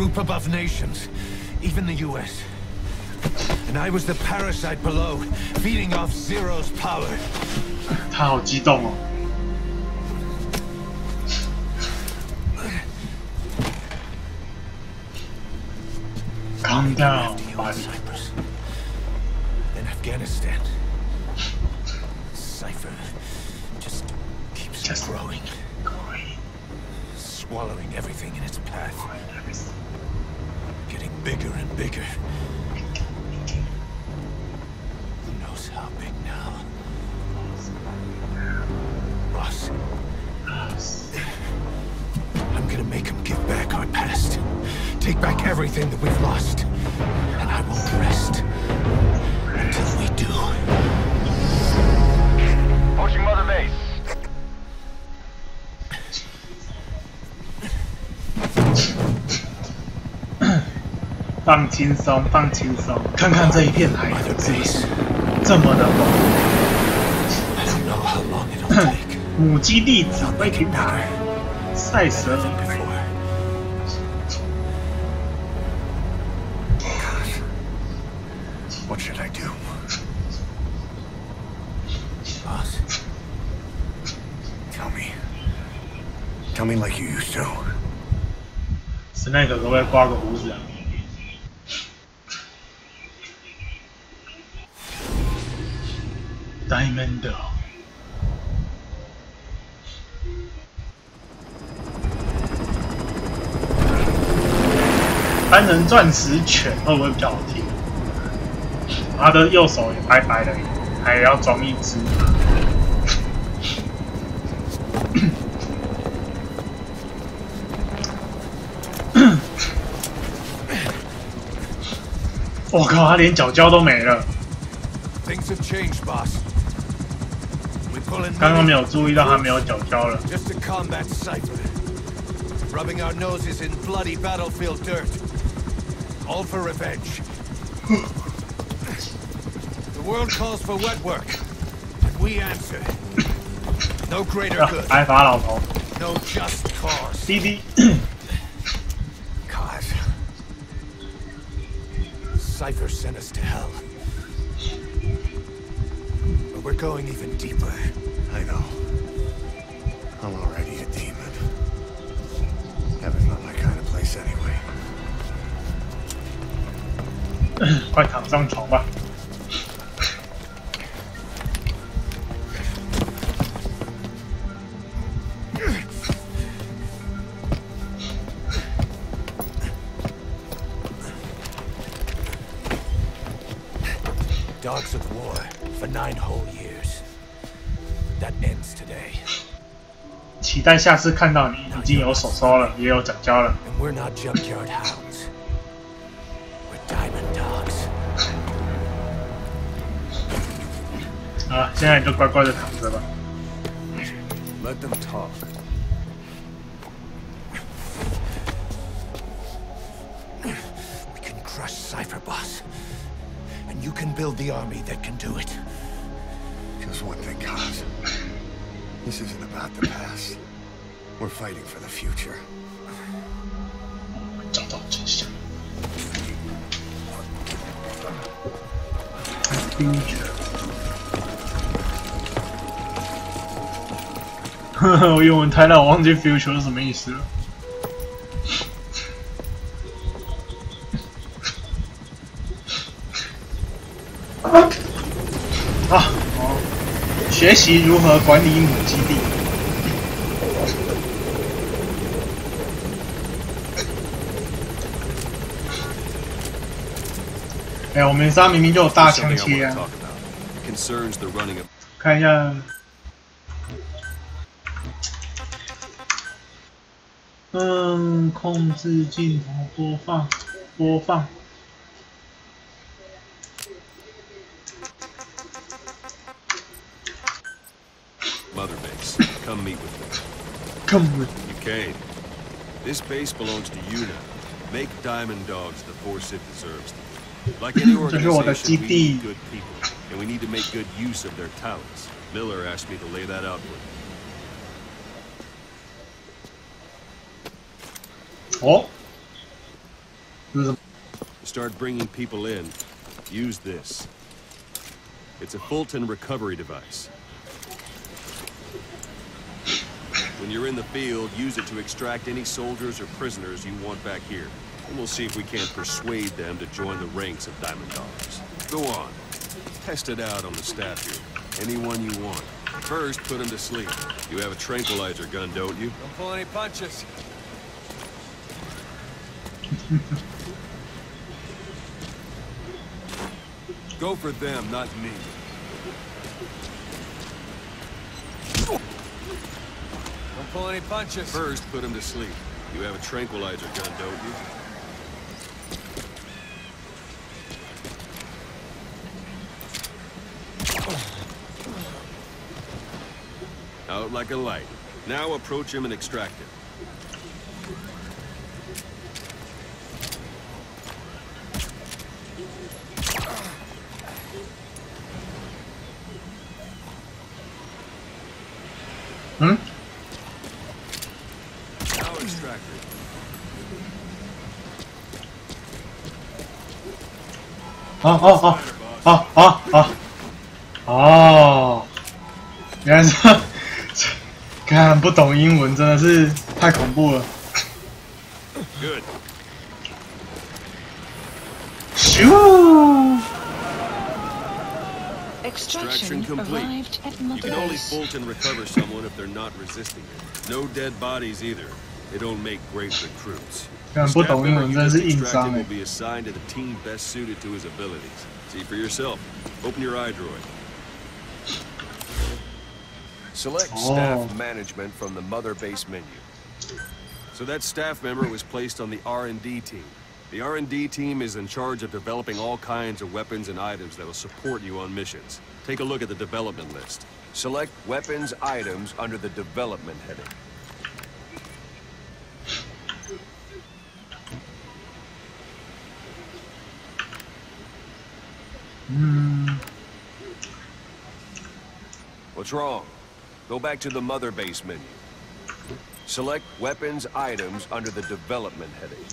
group above nations, even the US. And I was the parasite below, feeding off Zero's power. 他好激动哦。Calm down, buddy. In Afghanistan, Cypher just keeps growing, swallowing everything in its path, getting bigger and bigger. Who knows how big now? Boss, I'm gonna make him give back our past. Take back everything that we've lost. And I won't rest until we do. Approaching Mother Base. 放轻松，放轻松，看看这一片海是不是这么的广？母基地指挥平台，塞舌尔。 What should I do? Boss, tell me. Tell me like you used to. 史奈可可不可以刮个胡子啊？Diamond。单人钻石犬会不会比较好听？ 他的右手也白白的，还要装一只。我靠，他连脚胶都没了。刚刚没有注意到他没有脚胶了。Rubbing our noses in bloody battlefield dirt. All for revenge. The world calls for wet work, and we answer. No greater good. 挨罚老头。 No just cause. 滴滴。Cause. Cypher sent us to hell. But we're going even deeper. I know. I'm already a demon. Heaven's not my kind of place anyway. 快躺上床吧。 Dogs of war for 9 whole years. That ends today. 期待下次看到你已经有手手了，也有脚胶了。 And we're not junkyard hounds. We're diamond dogs. 啊，现在你就乖乖的躺着吧。 Let them talk. We can crush Cypher, boss. And you can build the army that can do it. Just one thing, Kaz. This isn't about the past. We're fighting for the future. 找到真相。呵呵，我英文太烂，我忘记 future 是什么意思了。啊，好，学习如何管理母基地。哎，我们仨明明就有大枪切啊！看一下。 控制镜头播放。Mother base, come meet with me. Come with you came. This base belongs to you now. Make Diamond Dogs the force it deserves. Like any organization, we need good people, and we need to make good use of their talents. Miller asked me to lay that out for you. 哦， Start bringing people in. Use this. It's a Fulton recovery device. When you're in the field, use it to extract any soldiers or prisoners you want back here. And we'll see if we can't persuade them to join the ranks of Diamond Dogs. Go on. Test it out on the staff here. Anyone you want. First, put them to sleep. You have a tranquilizer gun, don't you? Don't pull any punches. Go for them, not me. Don't pull any punches. First, put him to sleep. You have a tranquilizer gun, don't you? Out like a light. Now approach him and extract him. Hmm? Now extract him. 哦，原来是，看不懂英文真的是太恐怖了。Good. 咻！ Extraction complete. You can only Fulton recover someone if they're not resisting it. No dead bodies either. They don't make great recruits. 看不懂英文真的是硬伤 will be assigned to the team best suited to his abilities. See for yourself. Open your iDroid. Select staff management from the mother base menu. So that staff member was placed on the R&D team. The R&D team is in charge of developing all kinds of weapons and items that will support you on missions. Take a look at the development list. Select weapons items under the development heading. What's wrong? Go back to the mother base menu. Select weapons items under the development heading.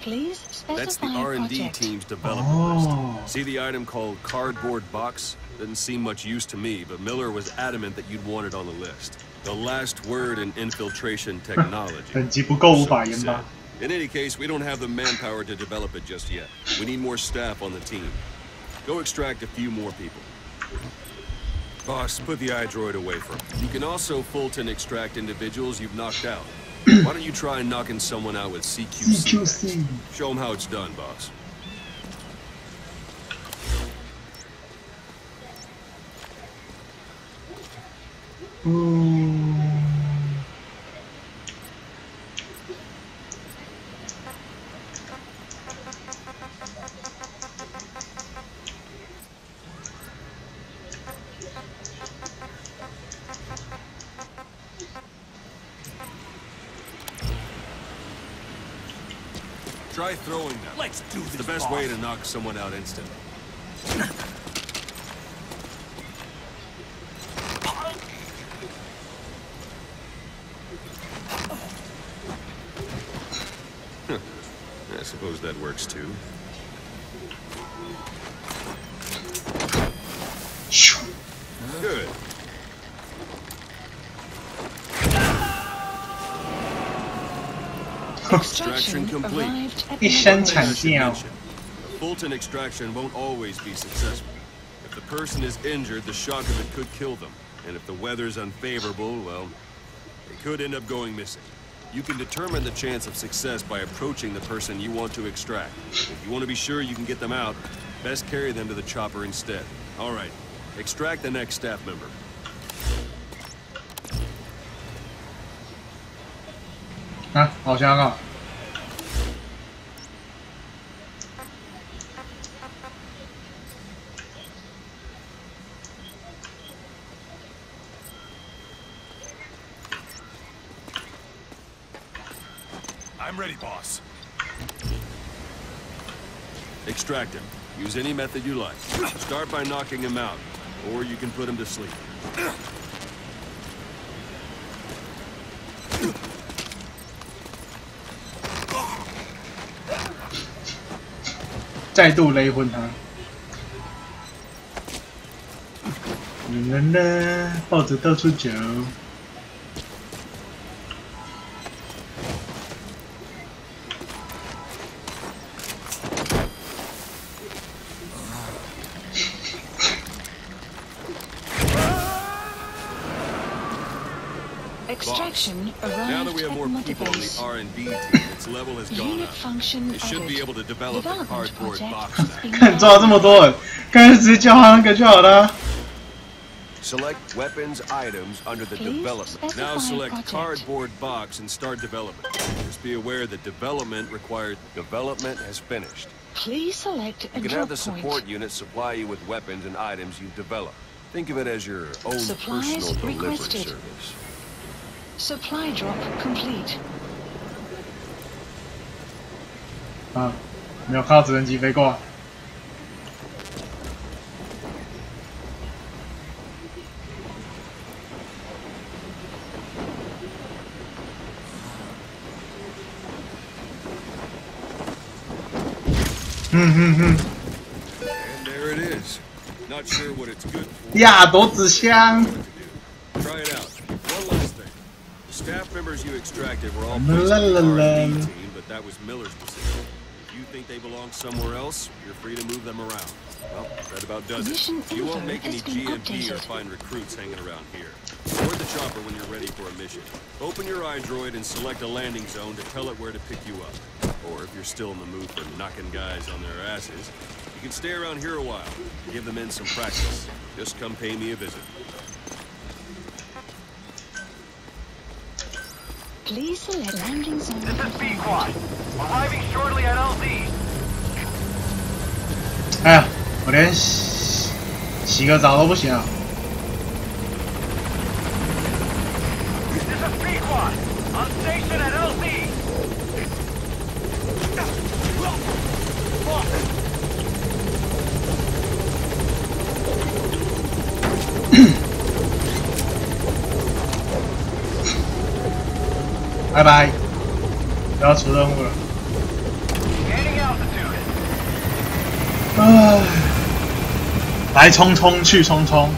Please specify That's the R&D team's development list. See the item called cardboard box? Doesn't seem much use to me, but Miller was adamant that you'd want it on the list. The last word in infiltration technology. 等级不够500元吧。 In any case, we don't have the manpower to develop it just yet. We need more staff on the team. Go extract a few more people. Boss, put the iDroid away from him. You can also Fulton extract individuals you've knocked out. Why don't you try knocking someone out with CQC next? Show them how it's done, boss. Try throwing them. Let's do this, It's the best way to knock someone out instantly. I suppose that works too. Good. Extraction complete. 一声惨叫。 Fulton extraction won't always be successful. If the person is injured, the shock of it could kill them. And if the weather's unfavorable, well, they could end up going missing. You can determine the chance of success by approaching the person you want to extract. If you want to be sure you can get them out, best carry them to the chopper instead. All right, extract the next staff member. Ah, 好香啊！ I'm ready, boss. Extract him. Use any method you like. Start by knocking him out, or you can put him to sleep. 再度雷昏他。啦啦，抱着到处走。Extraction Now that arrived we have at more Mother people on the Base. R&D team, its level has gone Unit up. function They should be added. able to develop the Development cardboard project box has now. been 看抓了这么多人，刚才直接叫他那个就好了。 Select weapons items under the Please development. specify Now select project. cardboard box and start development. Just be aware that development required... Development has finished. Please select a You can drop have the support point. unit supply you with weapons and items you've developed. Think of it as your own Supplies personal delivery requested. service. Supply drop complete. 啊，没有看到直升机飞过。And there it is. Not sure what it's good for. 呀，斗子香。 Try it out. One last thing. The staff members you extracted were all La placed la on the la. R&D team, but that was Miller's decision. If you think they belong somewhere else, you're free to move them around. Well, that about does Mission it. You won't info make any has been GMP or updated. find recruits hanging around here. Board the chopper when you're ready for a mission. Open your iDroid and select a landing zone to tell it where to pick you up. Or if you're still in the mood for knocking guys on their asses, you can stay around here a while. Give the men some practice. Just come pay me a visit. Please select landing zone. This is B-Quad. Arriving shortly at LZ. 哎呀，我连洗个澡都不行啊！ This is B-Quad. On station at LZ. 拜拜，不要出任务了。 Gaining altitude. 唉，来匆匆去匆匆。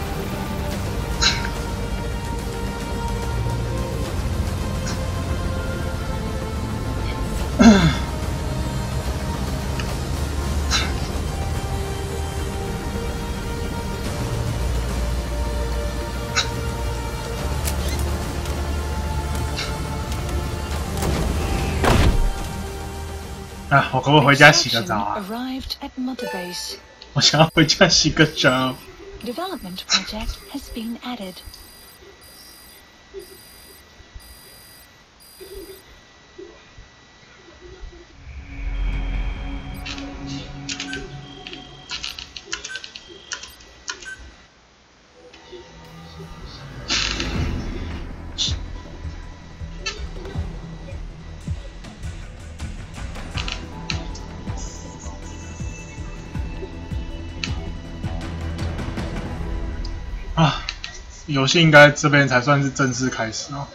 啊，我可不可以回家洗个澡啊？ Arrived at Mother Base. 我想要回家洗个澡。 Development project has been added. 啊，游戏应该这边才算是正式开始哦。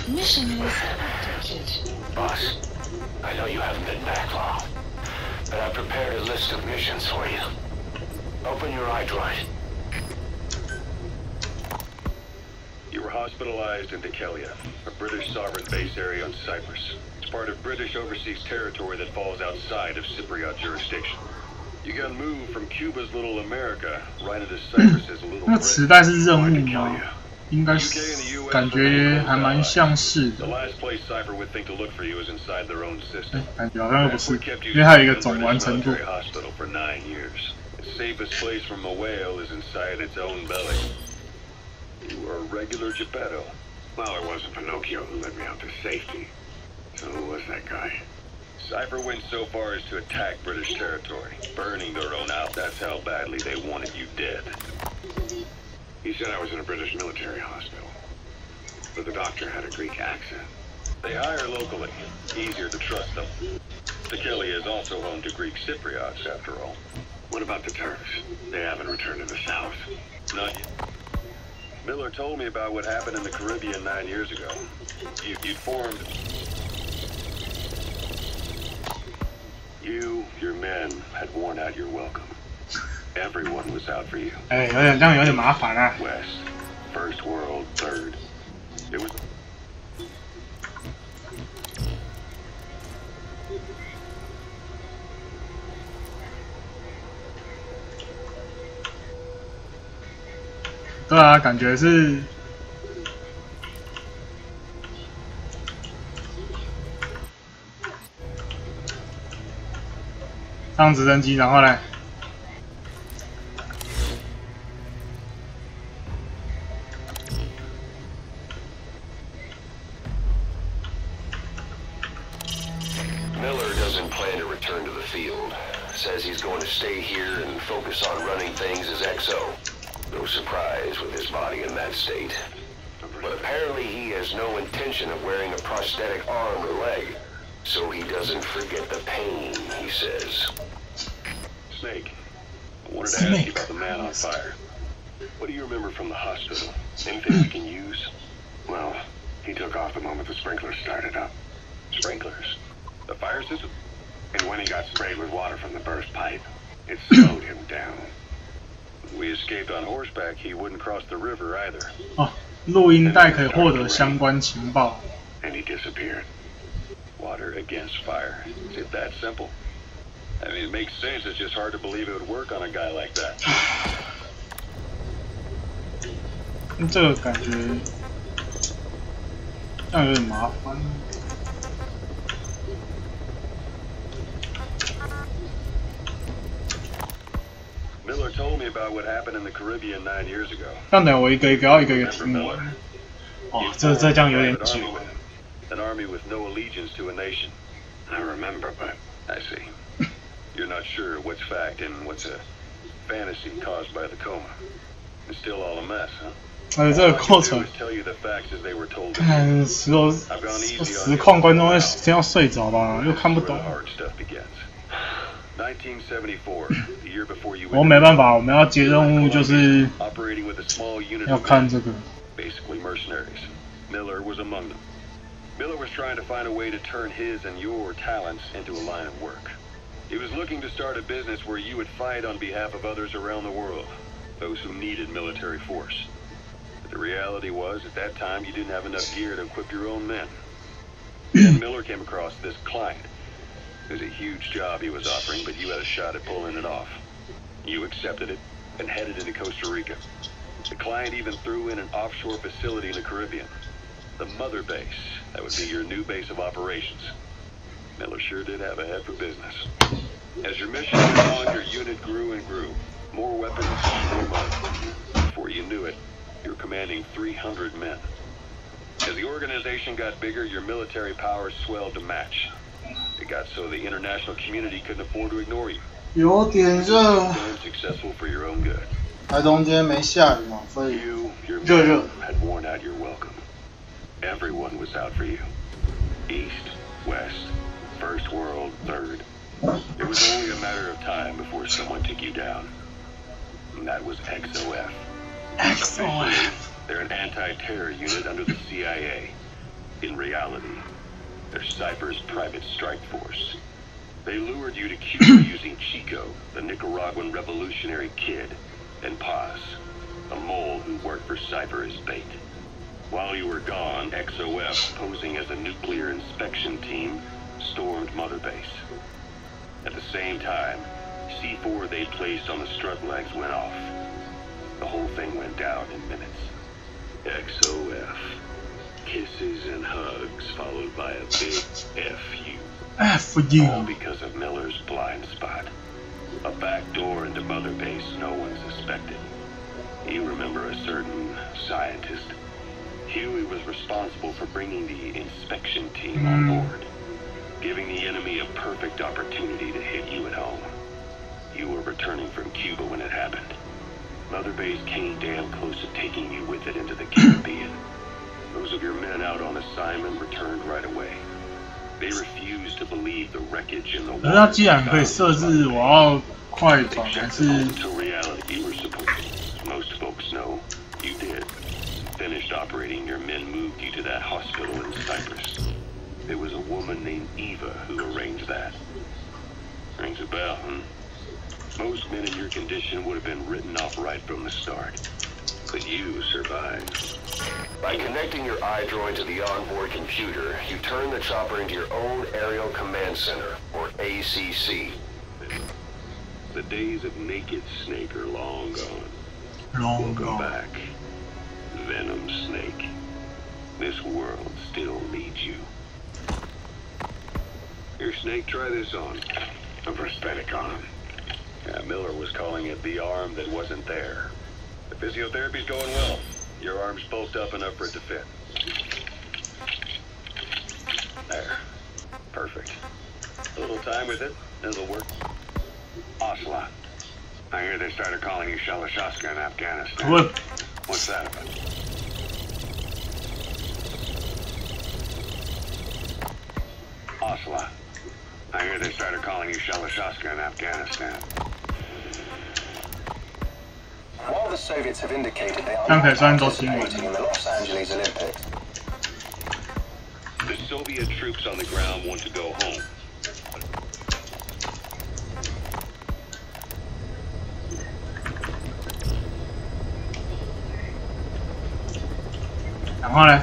Mission list updated. Boss, I know you haven't been back long, but I've prepared a list of missions for you. Open your iDroid. You were hospitalized in Dekelia, a British sovereign base area on Cyprus. It's part of British overseas territory that falls outside of Cypriot jurisdiction. You got moved from Cuba's Little America right into Cyprus's Little 那 Britain. 磁带是任务 Going to 吗？ Dekelia. 应该是，感觉还蛮像是 The 的。 last place Cypher would think to look for you is inside their own system. 感觉好像又不是 We kept，you 因为它有一个 in 总 British 完成度。 military hospital for 9 years. The safest place from a whale is inside its own belly. You were a regular Geppetto. Well, it wasn't Pinocchio who led me out to safety. So who was that guy? Cypher went so far as to attack British territory, burning their own out. That's how badly they wanted you dead. He said I was in a British military hospital. But the doctor had a Greek accent. They hire locally. Easier to trust them. Dekelia is also home to Greek Cypriots, after all. What about the Turks? They haven't returned to the south. Not yet. Miller told me about what happened in the Caribbean 9 years ago. You'd formed... Your men had worn out your welcome. Everyone was out for you. 哎，这样有点麻烦啊。 West, First World, Third. It was... 对啊，感觉是。 上直升机，然后呢？ Miller doesn't plan to return to the field. Says he's going to stay here and focus on running things as XO. No surprise with his body in that state. But apparently he has no intention of wearing a prosthetic arm or leg. So he doesn't forget the pain, he says. Snake, I wanted to ask you about the man on fire. What do you remember from the hospital? Anything we can use? Well, he took off the moment the sprinklers started up. Sprinklers? The fire system? And when he got sprayed with water from the burst pipe, it slowed him down. We escaped on horseback, he wouldn't cross the river either. 哦，录音带可以获得相关情报。 And he disappeared. Water against fire. Is it that simple? I mean, it makes sense. It's just hard to believe it would work on a guy like that. 这个感觉这样有点麻烦。 Miller told me about what happened in the Caribbean 9 years ago. 但等我一个一个要一个一个听完。哦，这样有点久。 An army with no allegiance to a nation. I remember, but I see. You're not sure what's fact and what's a fantasy caused by the coma. It's still all a mess, huh? 而且这个过程，看实况观众会先要睡着吧，又看不懂。我没办法，我们要接任务就是要看这个。 Basically mercenaries. Miller was among them. Miller was trying to find a way to turn his and your talents into a line of work. He was looking to start a business where you would fight on behalf of others around the world, those who needed military force. But the reality was, at that time, you didn't have enough gear to equip your own men. Then Miller came across this client. It was a huge job he was offering, but you had a shot at pulling it off. You accepted it and headed into Costa Rica. The client even threw in an offshore facility in the Caribbean. The mother base. That would be your new base of operations. Miller sure did have a head for business. As your mission went on, your unit grew and grew. More weapons, more money. Before you knew it, you were commanding 300 men. As the organization got bigger, your military powers swelled to match. It got so the international community couldn't afford to ignore you. 有点热。 Successful for your own good. 台东今天没下雨嘛，所以 热。Had worn out your welcome. Everyone was out for you. East, West, First World, Third. It was only a matter of time before someone took you down. And that was XOF. XOF. They're an anti-terror unit under the CIA. In reality, they're Cypher's private strike force. They lured you to Cuba using Chico, the Nicaraguan revolutionary kid, and Paz, a mole who worked for Cypher as bait. While you were gone, XOF, posing as a nuclear inspection team, stormed Mother Base. At the same time, C4 they placed on the strut legs went off. The whole thing went down in minutes. XOF. Kisses and hugs, followed by a big F you. F you. All because of Miller's blind spot. A back door into Mother Base no one suspected. You remember a certain scientist? Huey was responsible for bringing the inspection team on board, giving the enemy a perfect opportunity to hit you at home. You were returning from Cuba when it happened. Mother Base came damn close to taking you with it into the Caribbean. Those of your men out on assignment returned right away. They refuse to believe the wreckage in the 可是它既然可以设置我要快转还是 to reality you were supposed. Most folks know you did. Finished operating, your men moved you to that hospital in Cyprus. There was a woman named Eva who arranged that. Rings a bell, Most men in your condition would have been written off right from the start. But you survived. By connecting your iDroid to the onboard computer, you turn the chopper into your own Aerial Command Center, or ACC. The days of Naked Snake are long gone. Welcome back, Venom Snake. This world still needs you. Here, Snake, try this on. A prosthetic arm. Yeah, Miller was calling it the arm that wasn't there. The physiotherapy's going well. Your arm's bulked up enough for it to fit. There. Perfect. A little time with it, and it'll work. Ocelot. I hear they started calling you Shalashaska in Afghanistan. What? What's that about? Ocelot. I hear they started calling you Shalashaska in Afghanistan. While the Soviets have indicated they are not participating in the Los Angeles Olympics. The Soviet troops on the ground want to go home. Now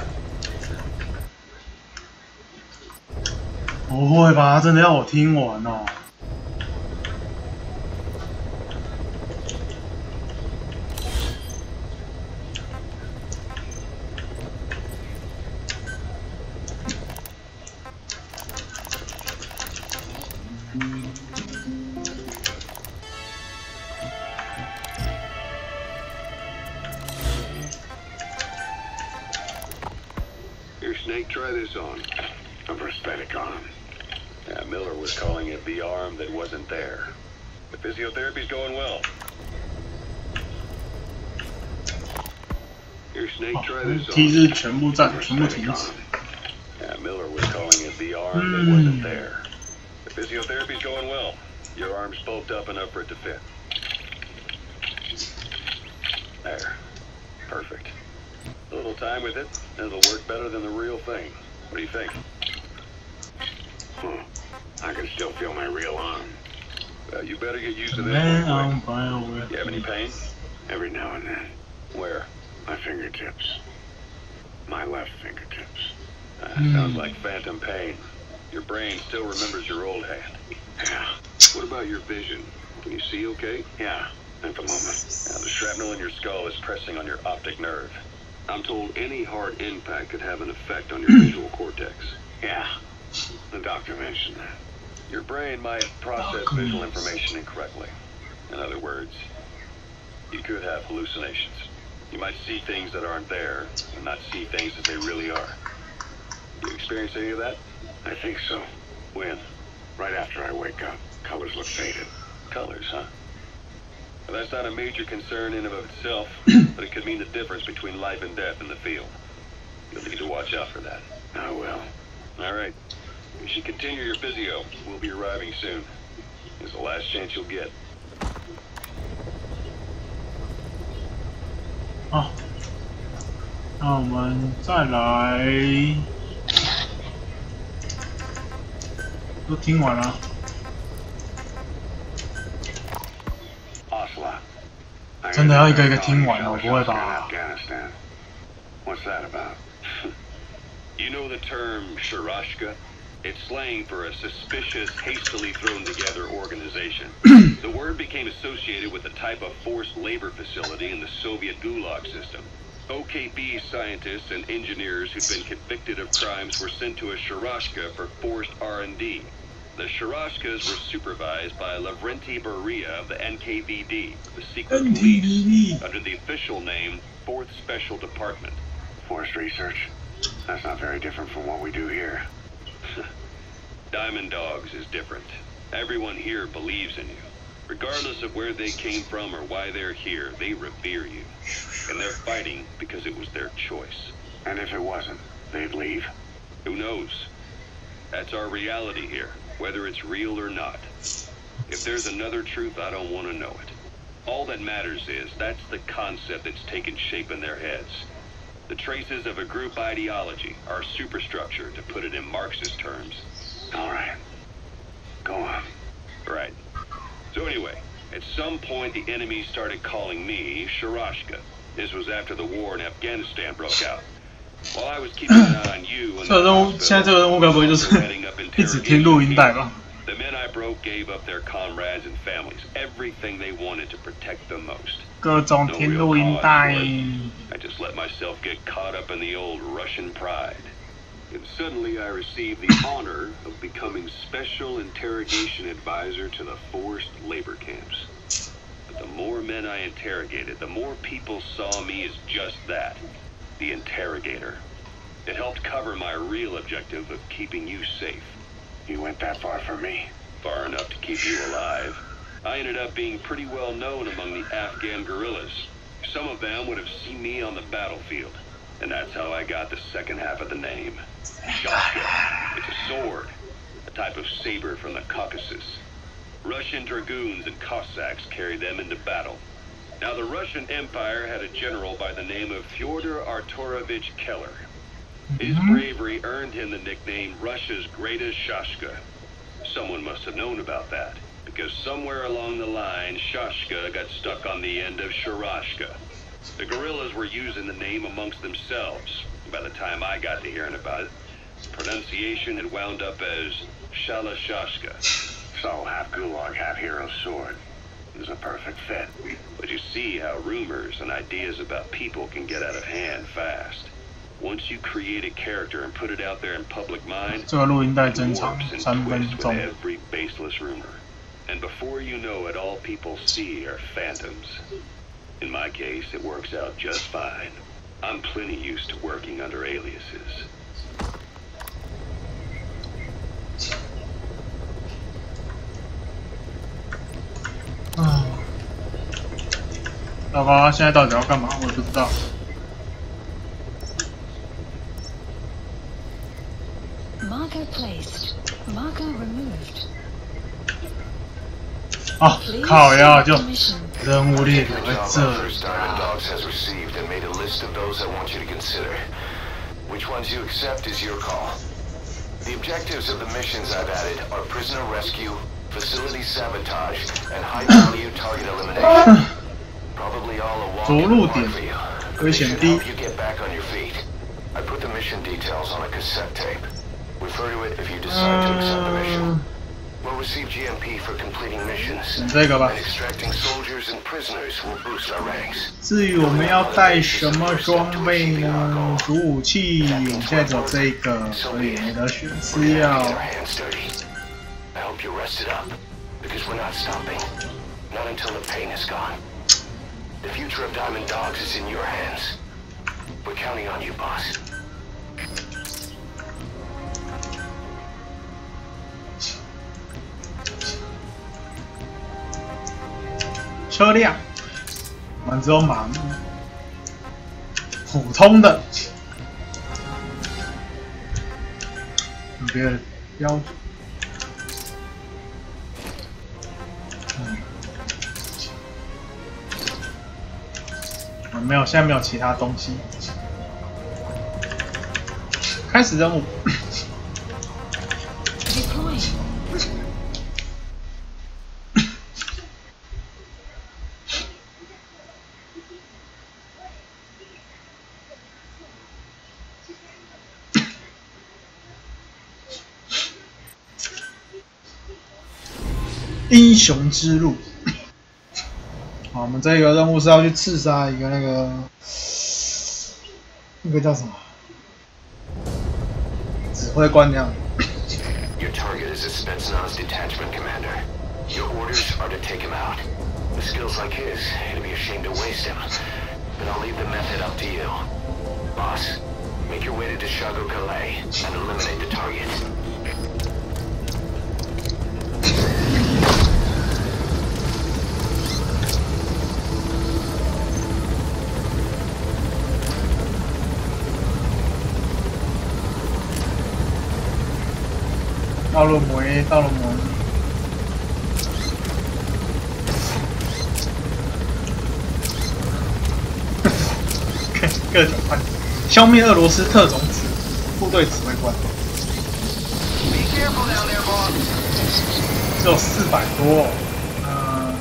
不会吧？他真的要我听完哦？Here, Snake, try this on. A prosthetic arm. Yeah, Miller was calling it the arm that wasn't there. The physiotherapy's going well. Here, Snake, try this on. 机制全部暂全部停止。 Yeah, Miller was calling it the arm that wasn't there. The physiotherapy's going well. Your arm's bulked up enough for it to fit. There. Perfect. A little time with it, and it'll work better than the real thing. What do you think? I can still feel my real arm. Well, you better get used to this one quick. You have any pain? Every now and then. Where? My fingertips. My left fingertips. Sounds like phantom pain. Your brain still remembers your old hand. Yeah. What about your vision? Can you see okay? Yeah, at the moment. Yeah, the shrapnel in your skull is pressing on your optic nerve. I'm told any hard impact could have an effect on your visual cortex. Yeah, the doctor mentioned that. Your brain might process visual information incorrectly. In other words, you could have hallucinations. You might see things that aren't there and not see things as they really are. You experience any of that? I think so. When? Right after I wake up. Colors look faded. Colors, huh? Well, that's not a major concern in and of itself, but it could mean the difference between life and death in the field. You'll need to watch out for that. I will. All right. You should continue your physio. We'll be arriving soon. It's the last chance you'll get. 好，那我们再来，都听完了。真的要一个一个听完哦，不会吧？ What's that about? You know the term Sharashka? It's slang for a suspicious, hastily thrown together organization. The word became associated with a type of forced labor facility in the Soviet Gulag system. OKB scientists and engineers who'd been convicted of crimes were sent to a Sharashka for forced R&D. The Sharashkas were supervised by Lavrenti Beria of the NKVD, the secret police, under the official name 4th Special Department. Forced research? That's not very different from what we do here. Diamond Dogs is different. Everyone here believes in you. Regardless of where they came from or why they're here, they revere you. And they're fighting because it was their choice. And if it wasn't, they'd leave? Who knows? That's our reality here, whether it's real or not. If there's another truth, I don't want to know it. All that matters is that's the concept that's taken shape in their heads. The traces of a group ideology, our superstructure, to put it in Marxist terms. All right. Go on. Right. So anyway, at some point the enemy started calling me Sharashka. This was after the war in Afghanistan broke out. While I was keeping an eye on you and the men I broke gave up their comrades and families, everything they wanted to protect them most. No real cause. I just let myself get caught up in the old Russian pride. And suddenly I received the honor of becoming Special Interrogation Advisor to the forced labor camps. But the more men I interrogated, the more people saw me as just that, the interrogator. It helped cover my real objective of keeping you safe. You went that far for me? Far enough to keep you alive. I ended up being pretty well known among the Afghan guerrillas. Some of them would have seen me on the battlefield. And that's how I got the second half of the name. Shashka. It's a sword, a type of saber from the Caucasus. Russian dragoons and Cossacks carried them into battle. Now the Russian Empire had a general by the name of Fyodor Arturovich Keller. His bravery earned him the nickname Russia's greatest Shashka. Someone must have known about that, because somewhere along the line, Shashka got stuck on the end of Sharashka. The guerrillas were using the name amongst themselves. By the time I got to hearing about it, pronunciation had wound up as Shalashashka. So half Gulag, half Hero Sword. It was a perfect fit. But you see how rumors and ideas about people can get out of hand fast. Once you create a character and put it out there in public mind, it warps and twists with every baseless rumor. And before you know it, all people see are phantoms. In my case, it works out just fine. I'm plenty used to working under aliases. Ah. 糟糕，现在到底要干嘛？我也不知道。Marker placed. Marker removed. 啊，靠呀，就任务列表在这里。Which ones you accept is your call. The objectives of the missions I've added are prisoner rescue, facility sabotage, and high-value target elimination. Probably all a walk in the park for you. Mission help you get back on your feet. I put the mission details on a cassette tape. Refer to it if you decide to accept the mission. We'll receive GMP for completing missions. And extracting soldiers and prisoners will boost our ranks. 至于我们要带什么装备呢？主武器，我现在只有这个，所以没得选，吃药。I hope you rested up, because we're not stopping. Not until the pain is gone. The future of Diamond Dogs is in your hands. We're counting on you, boss. 车辆，我们只有马，普通的，别的标准。没有，现在没有其他东西。开始任务。英雄之路。好，我们这个任务是要去刺杀一个那个叫什么？指挥官那样。Your target is a Spetsnaz detachment commander. Your orders are to take him out. With skills like his, it'd be a shame to waste him. But I'll leave the method up to you. Boss, make your way to Deshago Calais and eliminate the target. 到了没？到了没？各种判消灭俄罗斯特种部队指挥官。只有400多、哦，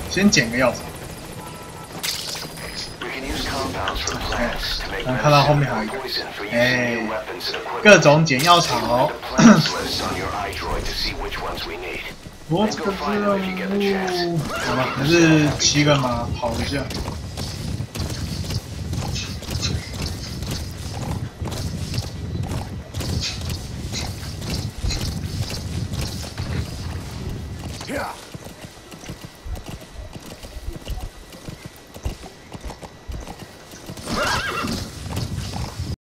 先捡个药草。然后看到后面还有一个，各种捡药草。我这个任务，好吧，还是骑个马跑一下。